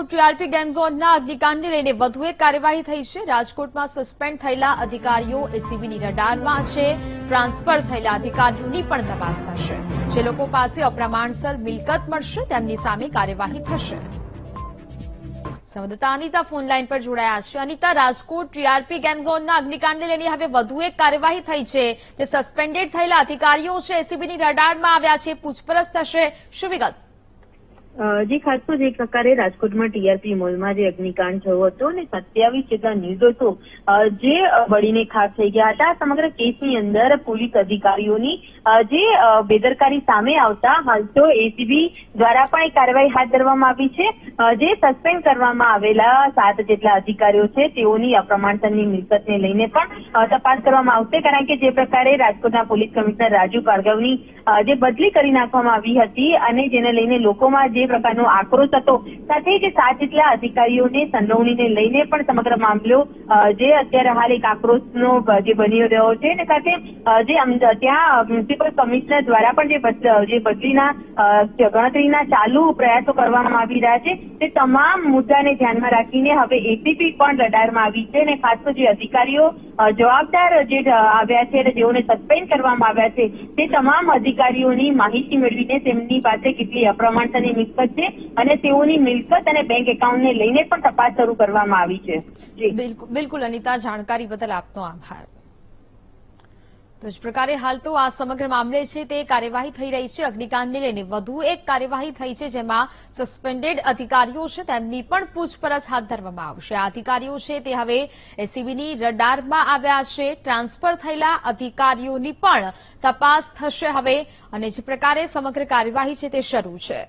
Rajkot TRP game ઝોનના અગ્નિકાંડને લઈને વધુ એક કાર્યવાહી થઈ છે। રાજકોટમાં સસ્પેન્ડ થયેલા અધિકારીઓ એસીબીની રડારમાં છે। ટ્રાન્સફર થયેલા અધિકારીઓની પણ તપાસ થશે। જે લોકો પાસે અપ્રમાણસર મિલકત મળશે તેમની સામે કાર્યવાહી થશે। સંવાદદાતા અનિતા ફોનલાઈન પર જોડાયા છે। અનિતા, રાજકોટ ટીઆરપી ગેમ ઝોનના અગ્નિકાંડને લઈને હવે વધુ એક કાર્યવાહી થઈ છે। જે સસ્પેન્ડેડ થયેલા અધિકારીઓ છે એસીબીની રડારમાં આવ્યા છે, પૂછપરછ થશે, શું વિગત? જે ખાસ તો જે પ્રકારે રાજકોટમાં ટીઆરપી મોલમાં જે અગ્નિકાંડ થયો હતો અને 27 જેટલા નિર્દોષો જે બળીને ખાખ થઈ ગયા હતા। સમગ્ર કેસની અંદર પોલીસ અધિકારીઓની જે બેદરકારી સામે આવતા હાલ તો એસીબી દ્વારા પણ એક કાર્યવાહી હાથ ધરવામાં આવી છે। જે સસ્પેન્ડ કરવામાં આવેલા 7 જેટલા અધિકારીઓ છે તેઓની અપ્રમાણસરની મિલકતને લઈને પણ તપાસ કરવામાં આવશે। કારણ કે જે પ્રકારે રાજકોટના પોલીસ કમિશનર રાજુ ભાર્ગવની જે બદલી કરી નાખવામાં આવી હતી અને જેને લઈને લોકોમાં જે પ્રકારનો આક્રોશ હતો, સાથે જે 7 જેટલા અધિકારીઓને સંડોવણીને લઈને પણ સમગ્ર મામલો જે અત્યારે હાલ એક આક્રોશનો જે બની રહ્યો છે અને સાથે જે ત્યાં મ્યુનિસિપલ કમિશનર દ્વારા પણ જે બદલીના ગણતરીના ચાલુ પ્રયાસો કરવામાં આવી રહ્યા છે તે તમામ મુદ્દાને ધ્યાનમાં રાખીને હવે એસીબી પણ રડારમાં આવી છે અને ખાસ તો જે અધિકારીઓ જવાબદાર જે આવ્યા છે અને જેઓને સસ્પેન્ડ કરવામાં આવ્યા છે તે તમામ અધિકારીઓની માહિતી મેળવીને તેમની પાસે કેટલી અપ્રમાણસરની મિલકત છે અને તેઓની મિલકત અને બેંક એકાઉન્ટને લઈને પણ તપાસ શરૂ કરવામાં આવી છે। બિલકુલ અનિતા, જાણકારી બદલ આપનો આભાર। તો જ પ્રકારે હાલ તો આ સમગ્ર મામલે છે તે કાર્યવાહી થઈ રહી છે। અગ્નિકાંડને લઈને વધુ એક કાર્યવાહી થઈ છે જેમાં સસ્પેન્ડેડ અધિકારીઓ છે તેમની પણ પૂછપરછ હાથ ધરવામાં આવશે। આ અધિકારીઓ છે તે હવે એસીબીની રડારમાં આવ્યા છે। ટ્રાન્સફર થયેલા અધિકારીઓની પણ તપાસ થશે હવે અને જે પ્રકારે સમગ્ર કાર્યવાહી છે તે શરૂ છે।